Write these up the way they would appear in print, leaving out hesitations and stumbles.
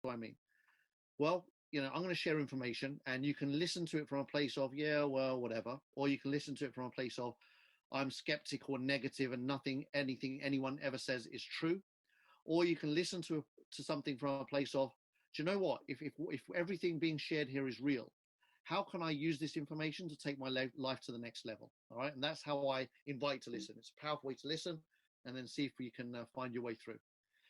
I mean? Well, I'm going to share information and you can listen to it from a place of, yeah, well, whatever. Or you can listen to it from a place of, I'm skeptical and negative and anything anyone ever says is true. Or you can listen to something from a place of, do you know what? If everything being shared here is real, how can I use this information to take my life to the next level? All right. And that's how I invite to listen. It's a powerful way to listen and then see if you can find your way through.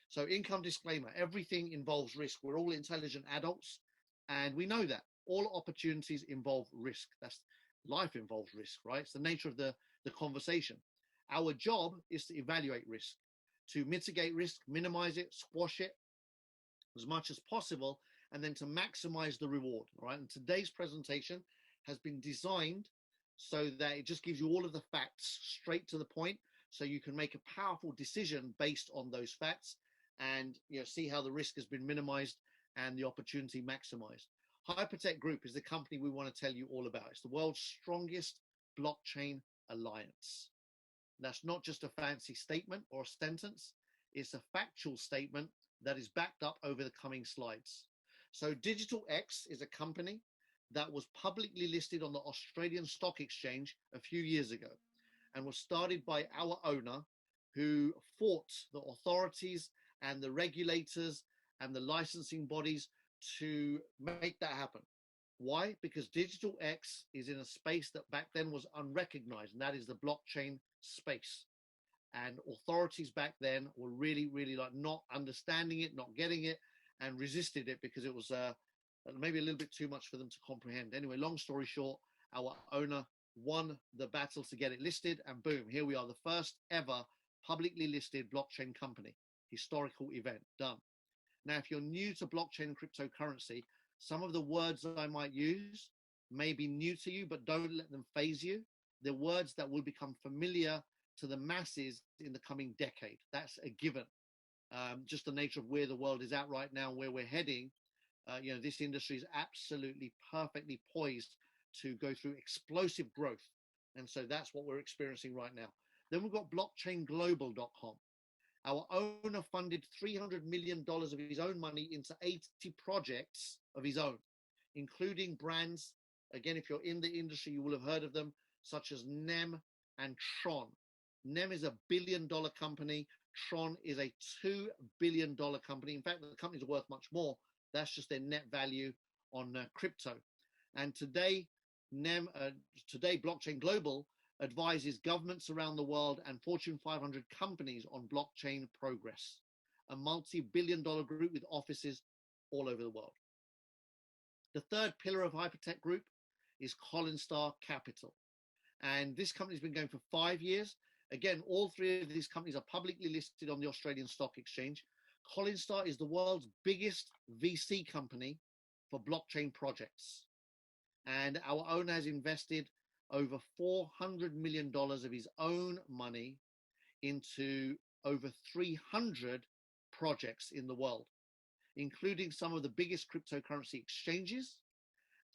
So income disclaimer, everything involves risk. We're all intelligent adults and we know that all opportunities involve risk. That's life involves risk, right? It's the nature of the conversation. Our job is to evaluate risk, to mitigate risk, minimize it, squash it as much as possible, and then to maximize the reward. All right. And today's presentation has been designed so that it just gives you all of the facts straight to the point, so you can make a powerful decision based on those facts and see how the risk has been minimized and the opportunity maximized. Hypertech Group is the company we want to tell you all about. It's the world's strongest blockchain alliance. That's not just a fancy statement or a sentence. It's a factual statement that is backed up over the coming slides. So Digital X is a company that was publicly listed on the Australian Stock Exchange a few years ago and was started by our owner, who fought the authorities and the regulators and the licensing bodies to make that happen. Why? Because Digital X is in a space that back then was unrecognized, and that is the blockchain space. And authorities back then were really, really like not understanding it, not getting it, and resisted it because it was maybe a little bit too much for them to comprehend. Anyway, long story short, our owner won the battle to get it listed, and boom, here we are, the first ever publicly listed blockchain company. Historical event, done. Now, if you're new to blockchain and cryptocurrency, some of the words that I might use may be new to you, but don't let them phase you. They're words that will become familiar to the masses in the coming decade. That's a given. Just the nature of where the world is at right now, where we're heading, this industry is absolutely perfectly poised to go through explosive growth. And so that's what we're experiencing right now. Then we've got blockchainglobal.com. Our owner funded $300 million of his own money into 80 projects of his own, including brands. Again, if you're in the industry, you will have heard of them, such as NEM and Tron. NEM is a billion-dollar company. Tron is a $2 billion company. In fact, the companies are worth much more. That's just their net value on crypto. And today, Blockchain Global advises governments around the world and Fortune 500 companies on blockchain progress, a multi-billion-dollar group with offices all over the world. The third pillar of Hypertech Group is Collinstar Capital. And this company's been going for 5 years. Again, all three of these companies are publicly listed on the Australian Stock Exchange. Collinstar is the world's biggest VC company for blockchain projects. And our owner has invested over $400 million of his own money into over 300 projects in the world, including some of the biggest cryptocurrency exchanges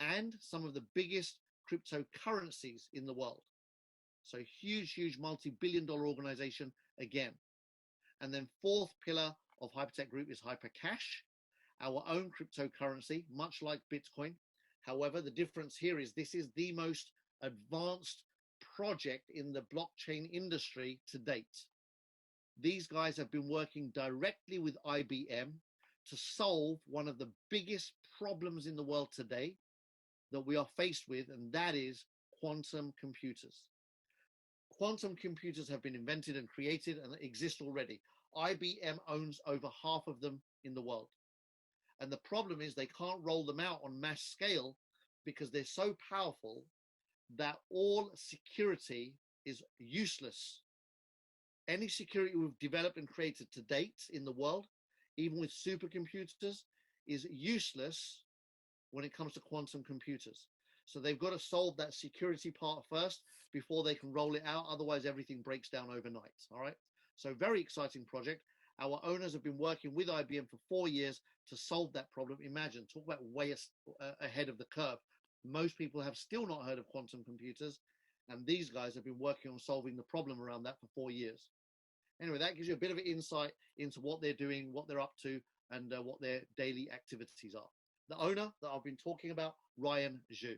and some of the biggest cryptocurrencies in the world. So huge multi-billion-dollar organization again. And then fourth pillar of Hypertech Group is Hypercash, our own cryptocurrency, much like Bitcoin. However, the difference here is this is the most advanced project in the blockchain industry to date. These guys have been working directly with IBM to solve one of the biggest problems in the world today that we are faced with, and that is quantum computers. Quantum computers have been invented and created and exist already. IBM owns over half of them in the world. And the problem is they can't roll them out on mass scale because they're so powerful that all security is useless. Any security we've developed and created to date in the world, even with supercomputers, is useless when it comes to quantum computers. So they've got to solve that security part first before they can roll it out. Otherwise, everything breaks down overnight. All right. So very exciting project. Our owners have been working with IBM for 4 years to solve that problem. Imagine, talk about way ahead of the curve. Most people have still not heard of quantum computers, and these guys have been working on solving the problem around that for 4 years. Anyway, that gives you a bit of an insight into what they're doing, what they're up to, and what their daily activities are. The owner that I've been talking about, Ryan Zhu,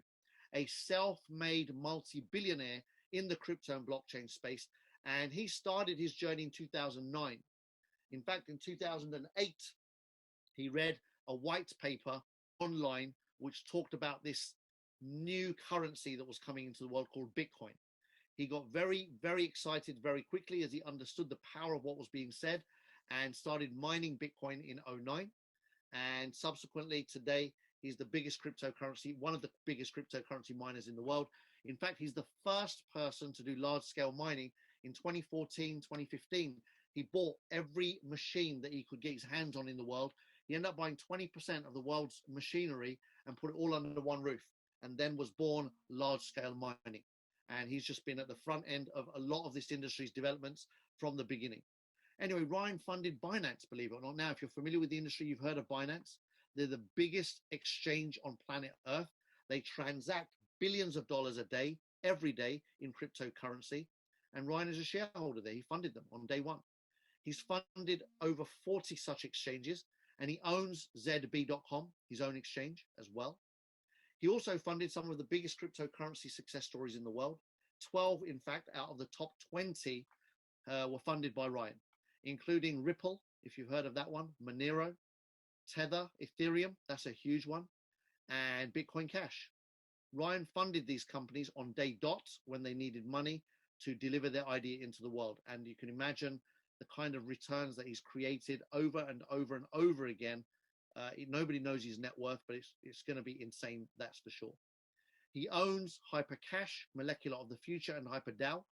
a self-made multi-billionaire in the crypto and blockchain space. And he started his journey in 2009. In fact, in 2008, he read a white paper online which talked about this new currency that was coming into the world called Bitcoin. He got very, very excited very quickly as he understood the power of what was being said and started mining Bitcoin in 09. And subsequently today, he's the biggest cryptocurrency, one of the biggest cryptocurrency miners in the world. In fact, he's the first person to do large scale mining in 2014, 2015. He bought every machine that he could get his hands on in the world. He ended up buying 20% of the world's machinery and put it all under one roof, and then was born large scale mining. And he's just been at the front end of a lot of this industry's developments from the beginning. Anyway, Ryan funded Binance, believe it or not. Now, if you're familiar with the industry, you've heard of Binance. They're the biggest exchange on planet Earth. They transact billions of dollars a day, every day, in cryptocurrency. And Ryan is a shareholder there. He funded them on day one. He's funded over 40 such exchanges, and he owns ZB.com, his own exchange as well. He also funded some of the biggest cryptocurrency success stories in the world. 12, in fact, out of the top 20 were funded by Ryan, including Ripple, if you've heard of that one, Monero, Tether, Ethereum, that's a huge one, and Bitcoin Cash. Ryan funded these companies on day dot when they needed money to deliver their idea into the world. And you can imagine the kind of returns that he's created over and over and over again. Nobody knows his net worth, but it's going to be insane, that's for sure. He owns Hypercash, Molecular of the Future, and HyperDAO,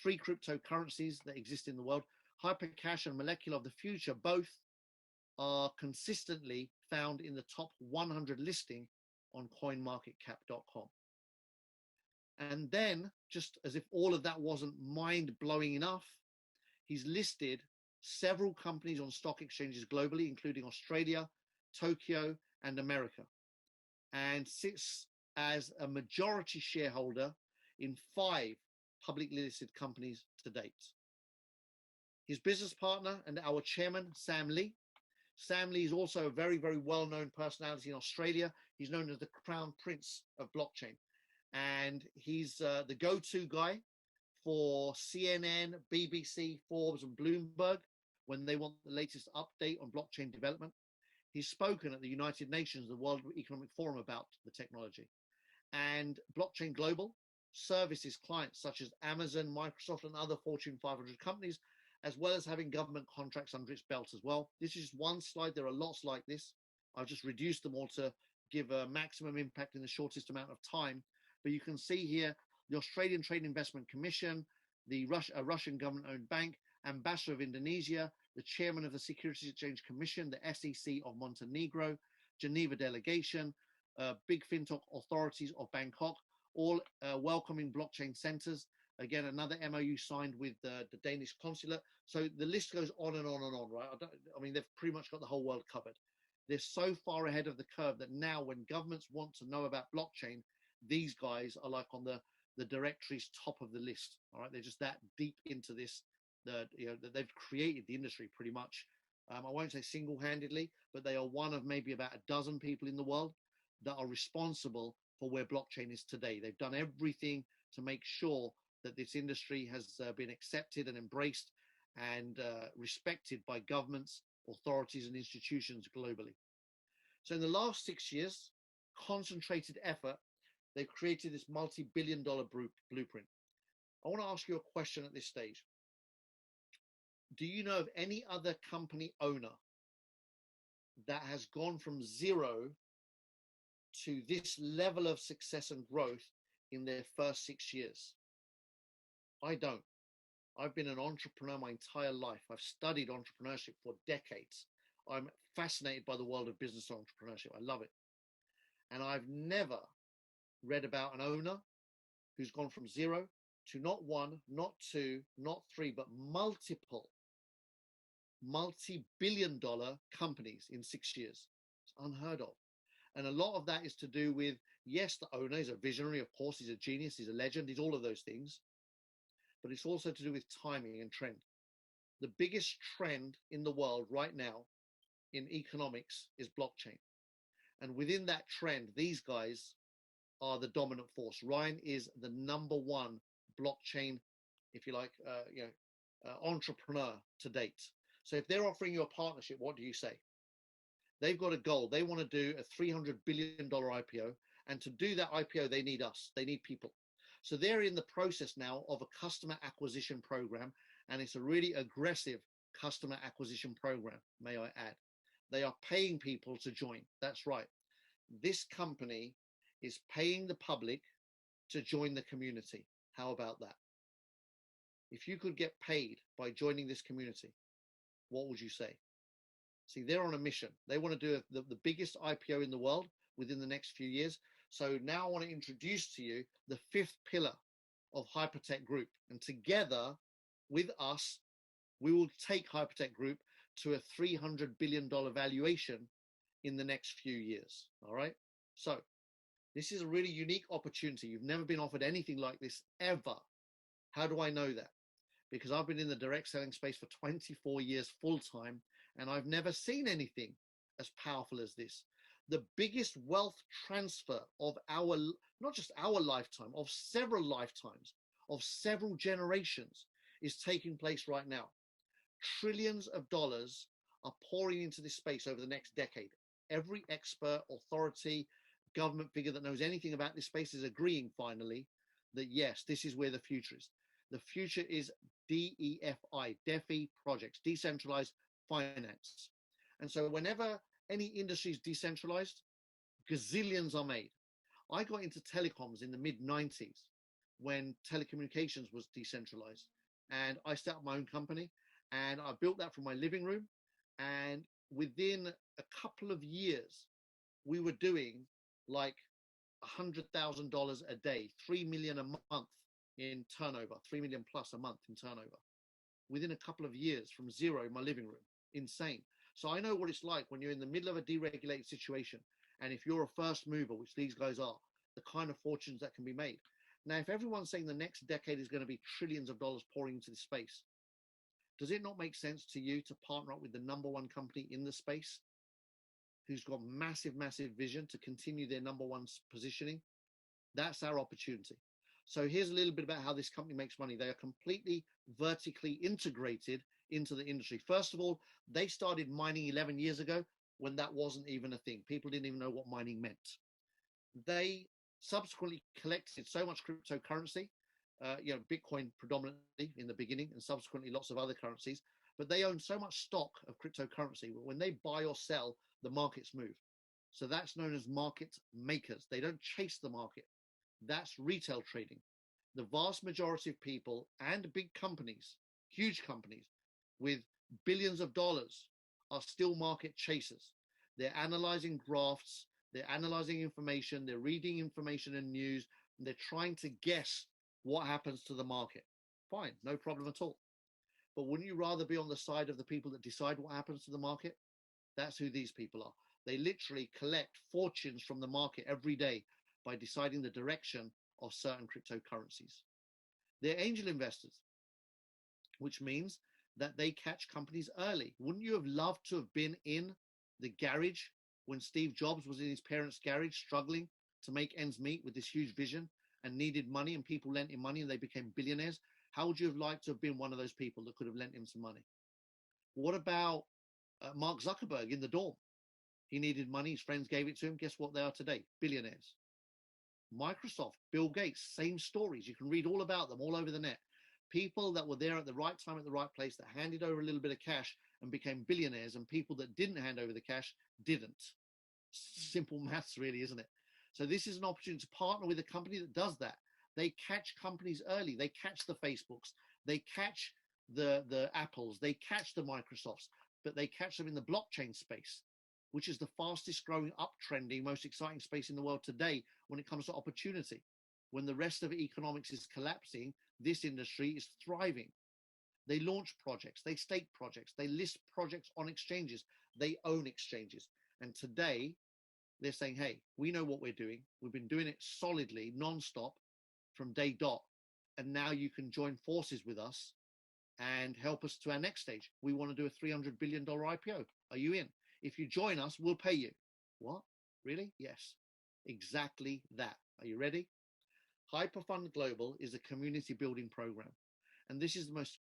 3 cryptocurrencies that exist in the world. Hypercash and Molecular of the Future both are consistently found in the top 100 listing on coinmarketcap.com. And then, just as if all of that wasn't mind-blowing enough, he's listed several companies on stock exchanges globally, including Australia, Tokyo, and America, and sits as a majority shareholder in 5 publicly listed companies to date. His business partner and our chairman, Sam Lee. Sam Lee is also a very, very well-known personality in Australia. He's known as the Crown Prince of blockchain. And he's the go-to guy for CNN, BBC, Forbes, and Bloomberg when they want the latest update on blockchain development. He's spoken at the United Nations, the World Economic Forum, about the technology. And Blockchain Global services clients such as Amazon, Microsoft, and other Fortune 500 companies, as well as having government contracts under its belt as well. This is one slide. There are lots like this. I've just reduced them all to give a maximum impact in the shortest amount of time. But you can see here the Australian Trade and Investment Commission, the Russian government-owned bank, Ambassador of Indonesia, the chairman of the Securities Exchange Commission, the SEC of Montenegro, Geneva delegation, big fintech authorities of Bangkok, all welcoming blockchain centers. Again, another MOU signed with the Danish consulate. So the list goes on and on and on, right? I mean, they've pretty much got the whole world covered. They're so far ahead of the curve that now when governments want to know about blockchain, these guys are like on the directory's top of the list. All right, they're just that deep into this. That they've created the industry pretty much. I won't say single-handedly, but they are one of maybe about a dozen people in the world that are responsible for where blockchain is today. They've done everything to make sure that this industry has been accepted and embraced and respected by governments, authorities, and institutions globally. So in the last 6 years, concentrated effort, they've created this multi-billion-dollar blueprint. I want to ask you a question at this stage. Do you know of any other company owner that has gone from zero to this level of success and growth in their first 6 years? I don't. I've been an entrepreneur my entire life. I've studied entrepreneurship for decades. I'm fascinated by the world of business entrepreneurship. I love it. And I've never read about an owner who's gone from zero to not one, not two, not three, but multi-billion-dollar companies in 6 years. It's unheard of. And a lot of that is to do with, yes, the owner is a visionary, of course, he's a genius, he's a legend, he's all of those things. But it's also to do with timing and trend. The biggest trend in the world right now in economics is blockchain. And within that trend, these guys are the dominant force. Ryan is the number one blockchain, if you like, entrepreneur to date. So if they're offering you a partnership, what do you say? They've got a goal. They want to do a $300 billion IPO. And to do that IPO, they need us. They need people. So they're in the process now of a customer acquisition program. And it's a really aggressive customer acquisition program, may I add. They are paying people to join. That's right. This company is paying the public to join the community. How about that? If you could get paid by joining this community, what would you say? See, they're on a mission. They want to do the biggest IPO in the world within the next few years. So now I want to introduce to you the fifth pillar of Hypertech Group. And together with us, we will take Hypertech Group to a $300 billion valuation in the next few years. All right. So this is a really unique opportunity. You've never been offered anything like this ever. How do I know that? Because I've been in the direct selling space for 24 years full time, and I've never seen anything as powerful as this. The biggest wealth transfer of our, not just our lifetime, of several lifetimes, of several generations is taking place right now. Trillions of dollars are pouring into this space over the next decade. Every expert, authority, government figure that knows anything about this space is agreeing finally that yes, this is where the future is. The future is DEFI, DeFi projects, decentralized finance. And so whenever any industry is decentralized, gazillions are made. I got into telecoms in the mid-90s when telecommunications was decentralized. And I set up my own company and I built that from my living room. And within a couple of years, we were doing like $100,000 a day, 3 million a month in turnover, 3 million plus a month in turnover within a couple of years from zero in my living room. Insane. So I know what it's like when you're in the middle of a deregulated situation. And if you're a first mover, which these guys are, the kind of fortunes that can be made. Now, if everyone's saying the next decade is going to be trillions of dollars pouring into the space, does it not make sense to you to partner up with the number one company in the space who's got massive, massive vision to continue their number one positioning? That's our opportunity. So here's a little bit about how this company makes money. They are completely vertically integrated into the industry. First of all, they started mining 11 years ago when that wasn't even a thing. People didn't even know what mining meant. They subsequently collected so much cryptocurrency, Bitcoin predominantly in the beginning and subsequently lots of other currencies, but they own so much stock of cryptocurrency. When they buy or sell, the markets move. So that's known as market makers. They don't chase the market. That's retail trading. The vast majority of people and big companies, huge companies with billions of dollars are still market chasers. They're analyzing graphs, they're analyzing information, they're reading information and news, and they're trying to guess what happens to the market. Fine, no problem at all. But wouldn't you rather be on the side of the people that decide what happens to the market? That's who these people are. They literally collect fortunes from the market every day by deciding the direction of certain cryptocurrencies. They're angel investors, which means that they catch companies early. Wouldn't you have loved to have been in the garage when Steve Jobs was in his parents' garage struggling to make ends meet with this huge vision and needed money, and people lent him money and they became billionaires? How would you have liked to have been one of those people that could have lent him some money? What about Mark Zuckerberg in the dorm? He needed money, his friends gave it to him. Guess what they are today? Billionaires. Microsoft, Bill Gates, same stories. You can read all about them all over the net. People that were there at the right time at the right place that handed over a little bit of cash and became billionaires, and people that didn't hand over the cash didn't. Simple maths, really, isn't it? So this is an opportunity to partner with a company that does that. They catch companies early. They catch the Facebooks. They catch the Apples. They catch the Microsofts, but they catch them in the blockchain space, which is the fastest growing, uptrending, most exciting space in the world today when it comes to opportunity. When the rest of economics is collapsing, this industry is thriving. They launch projects, they stake projects, they list projects on exchanges, they own exchanges. And today they're saying, hey, we know what we're doing. We've been doing it solidly, non-stop from day dot. And now you can join forces with us and help us to our next stage. We want to do a $300 billion IPO. Are you in? If you join us, we'll pay you. What? Really? Yes, exactly that. Are you ready? Hyperfund Global is a community building program. And this is the most